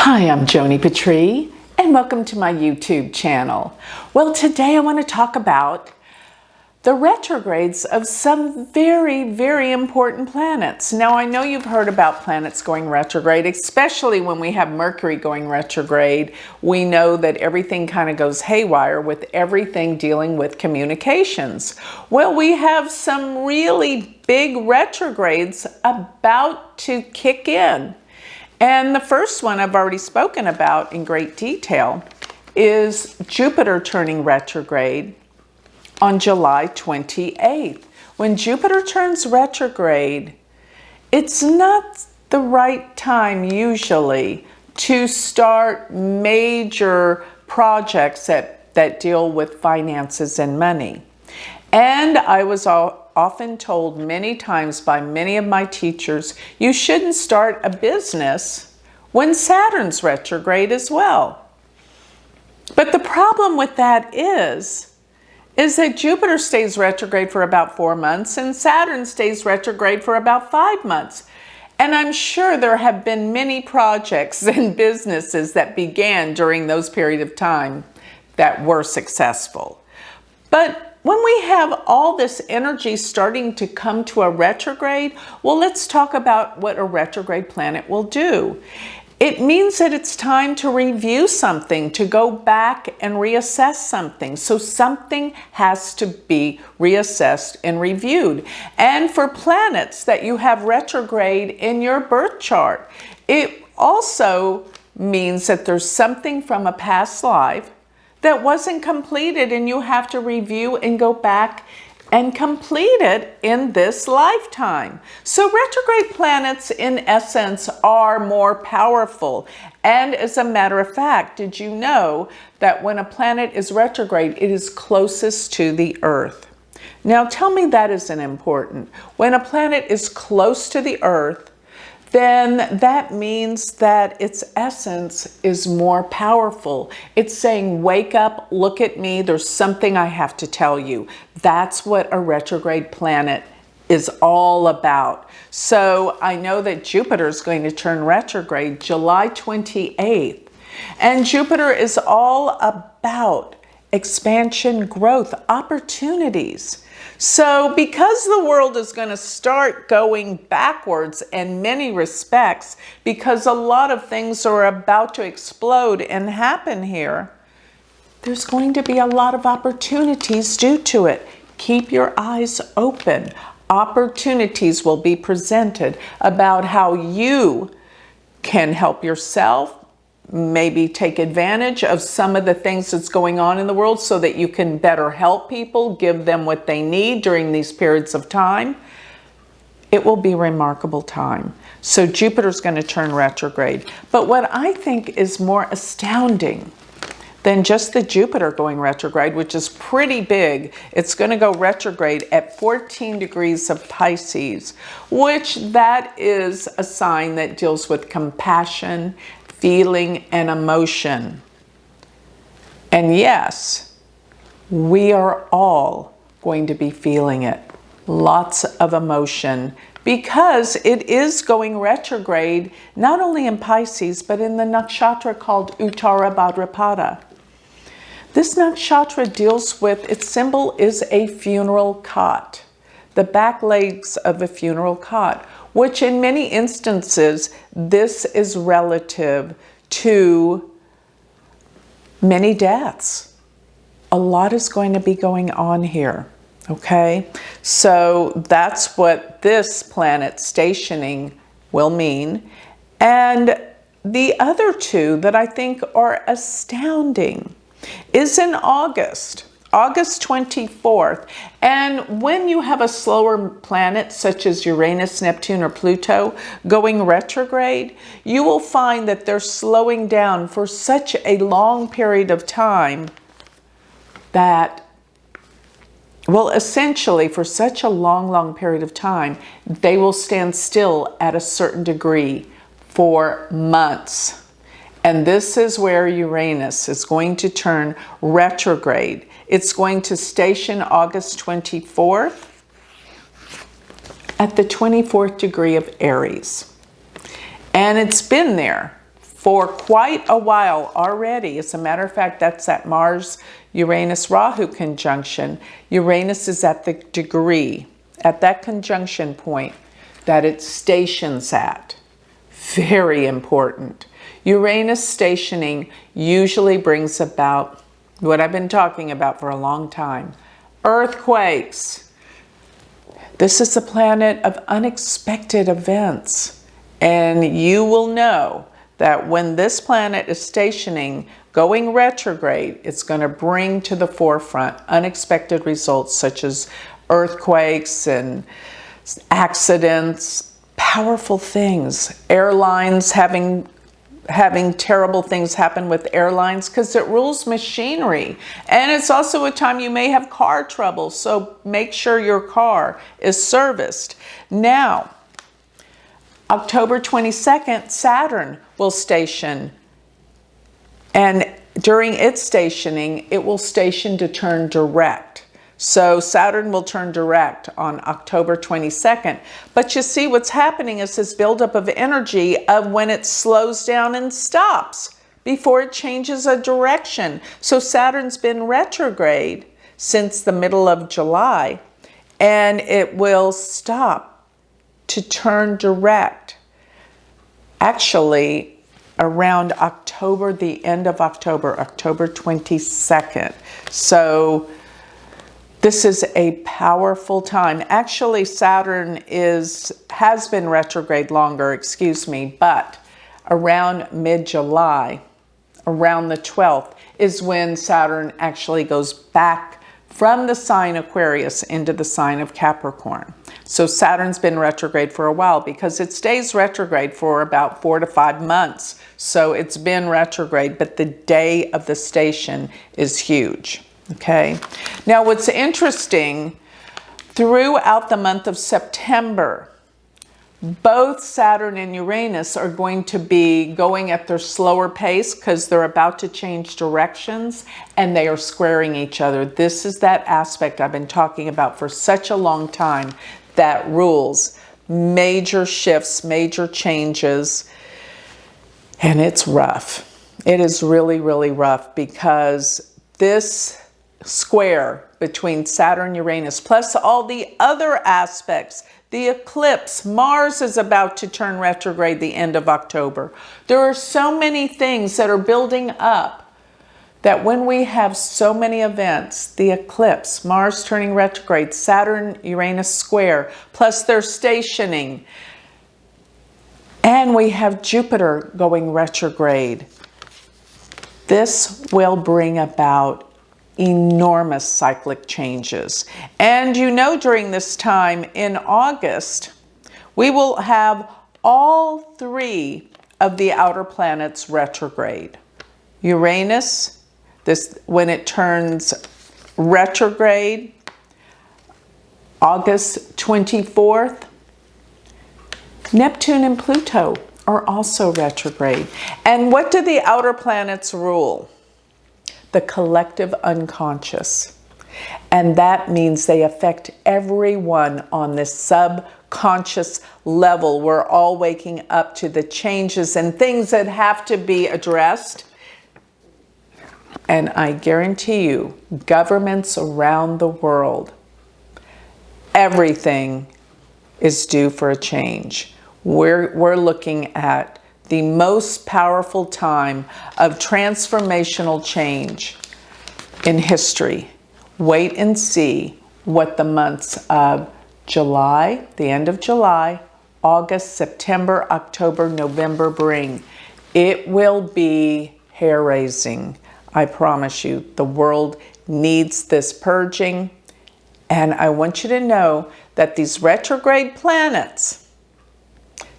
Hi, I'm Joni Patry, and welcome to my YouTube channel. Well, today I want to talk about the retrogrades of some very, very important planets. Now, I know you've heard about planets going retrograde, especially when we have Mercury going retrograde. We know that everything kind of goes haywire with everything dealing with communications. Well, we have some really big retrogrades about to kick in. And the first one I've already spoken about in great detail is Jupiter turning retrograde on July 28th. When Jupiter turns retrograde, it's not the right time usually to start major projects that deal with finances and money. And I was often told many times by many of my teachers, you shouldn't start a business when Saturn's retrograde as well. But the problem with that is that Jupiter stays retrograde for about 4 months and Saturn stays retrograde for about 5 months. And I'm sure there have been many projects and businesses that began during those periods of time that were successful. But when we have all this energy starting to come to a retrograde, well, let's talk about what a retrograde planet will do. It means that it's time to review something, to go back and reassess something. So something has to be reassessed and reviewed. And for planets that you have retrograde in your birth chart, it also means that there's something from a past life that wasn't completed and you have to review and go back and complete it in this lifetime. So retrograde planets in essence are more powerful. And as a matter of fact, did you know that when a planet is retrograde, it is closest to the Earth? Now tell me that isn't important. When a planet is close to the Earth, then that means that its essence is more powerful. It's saying, wake up, look at me, there's something I have to tell you. That's what a retrograde planet is all about. So I know that Jupiter is going to turn retrograde July 28th. And Jupiter is all about expansion, growth, opportunities. So because the world is going to start going backwards in many respects, because a lot of things are about to explode and happen here, there's going to be a lot of opportunities due to it. Keep your eyes open. Opportunities will be presented about how you can help yourself, maybe take advantage of some of the things that's going on in the world so that you can better help people, give them what they need during these periods of time. It will be a remarkable time. So Jupiter's going to turn retrograde. But what I think is more astounding than just the Jupiter going retrograde, which is pretty big, it's going to go retrograde at 14 degrees of Pisces, which that is a sign that deals with compassion, feeling, and emotion. And yes, we are all going to be feeling it. Lots of emotion, because it is going retrograde, not only in Pisces, but in the nakshatra called Uttara Bhadrapada. This nakshatra deals with, its symbol is a funeral cot, the back legs of a funeral cot, which in many instances, this is relative to many deaths. A lot is going to be going on here, okay? So that's what this planet stationing will mean. And the other two that I think are astounding is in August 24th. And when you have a slower planet such as Uranus, Neptune, or Pluto going retrograde, you will find that they're slowing down for such a long period of time that, well, essentially for such a long period of time, they will stand still at a certain degree for months. And this is where Uranus is going to turn retrograde. It's going to station August 24th at the 24th degree of Aries. And it's been there for quite a while already. As a matter of fact, that's that Mars-Uranus-Rahu conjunction. Uranus is at the degree, at that conjunction point that it stations at. Very important. Uranus stationing usually brings about what I've been talking about for a long time. Earthquakes. This is a planet of unexpected events. And you will know that when this planet is stationing, going retrograde, it's going to bring to the forefront unexpected results such as earthquakes and accidents, powerful things, airlines having terrible things happen with airlines because it rules machinery. And it's also a time you may have car trouble, so make sure your car is serviced. Now, October 22nd, Saturn will station, and during its stationing, it will station to turn direct. So Saturn will turn direct on October 22nd. But you see what's happening is this buildup of energy of when it slows down and stops before it changes a direction. So Saturn's been retrograde since the middle of July, and it will stop to turn direct. Actually, around October, the end of October, October 22nd. So this is a powerful time. Actually, Saturn has been retrograde longer, but around mid-July, around the 12th, is when Saturn actually goes back from the sign Aquarius into the sign of Capricorn. So Saturn's been retrograde for a while because it stays retrograde for about 4 to 5 months. So it's been retrograde, but the day of the station is huge. Okay. Now what's interesting, throughout the month of September, both Saturn and Uranus are going to be going at their slower pace because they're about to change directions and they are squaring each other. This is that aspect I've been talking about for such a long time that rules major shifts, major changes, and it's rough. It is really, really rough because this square between Saturn and Uranus, plus all the other aspects, the eclipse, Mars is about to turn retrograde the end of October. There are so many things that are building up that when we have so many events, the eclipse, Mars turning retrograde, Saturn, Uranus square, plus their stationing, and we have Jupiter going retrograde. This will bring about enormous cyclic changes. And you know, during this time in August, we will have all 3 of the outer planets retrograde. Uranus, when it turns retrograde, August 24th, Neptune and Pluto are also retrograde. And what do the outer planets rule? The collective unconscious. And that means they affect everyone on this subconscious level. We're all waking up to the changes and things that have to be addressed. And I guarantee you, governments around the world, everything is due for a change. We're looking at the most powerful time of transformational change in history. Wait and see what the months of July, the end of July, August, September, October, November bring. It will be hair-raising. I promise you, the world needs this purging. And I want you to know that these retrograde planets,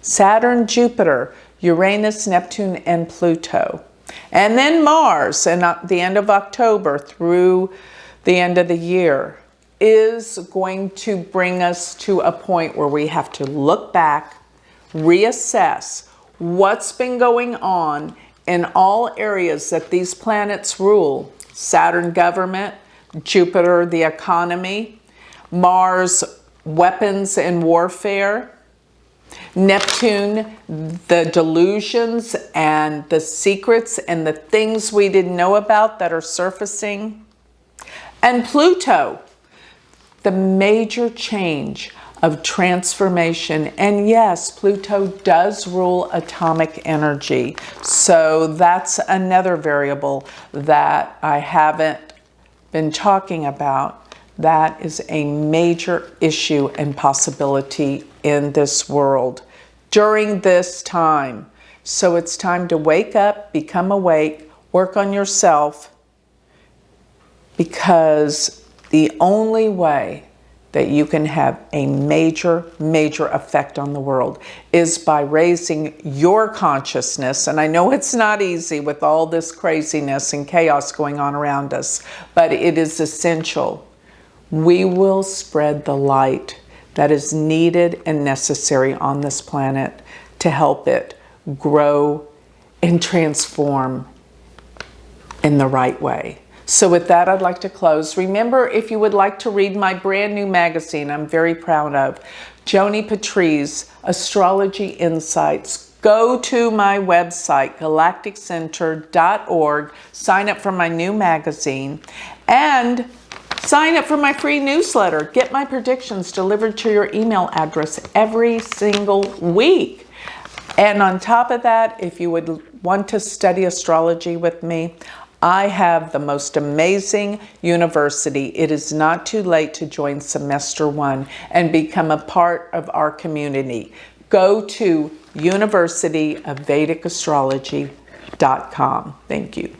Saturn, Jupiter, Uranus, Neptune, and Pluto, and then Mars, and at the end of October through the end of the year, is going to bring us to a point where we have to look back, reassess what's been going on in all areas that these planets rule. Saturn, government; Jupiter, the economy; Mars, weapons and warfare; Neptune, the delusions and the secrets and the things we didn't know about that are surfacing. And Pluto, the major change of transformation. And yes, Pluto does rule atomic energy. So that's another variable that I haven't been talking about. That is a major issue and possibility in this world during this time. So it's time to wake up, become awake, work on yourself, because the only way that you can have a major effect on the world is by raising your consciousness. And I know it's not easy with all this craziness and chaos going on around us, but it is essential. We will spread the light that is needed and necessary on this planet to help it grow and transform in the right way. So with that, I'd like to close. Remember, if you would like to read my brand new magazine I'm very proud of, Joni Patry's Astrology Insights, go to my website, galacticcenter.org, sign up for my new magazine, and sign up for my free newsletter. Get my predictions delivered to your email address every single week. And on top of that, if you would want to study astrology with me, I have the most amazing university. It is not too late to join semester 1 and become a part of our community. Go to University of Vedic Astrology.com. Thank you.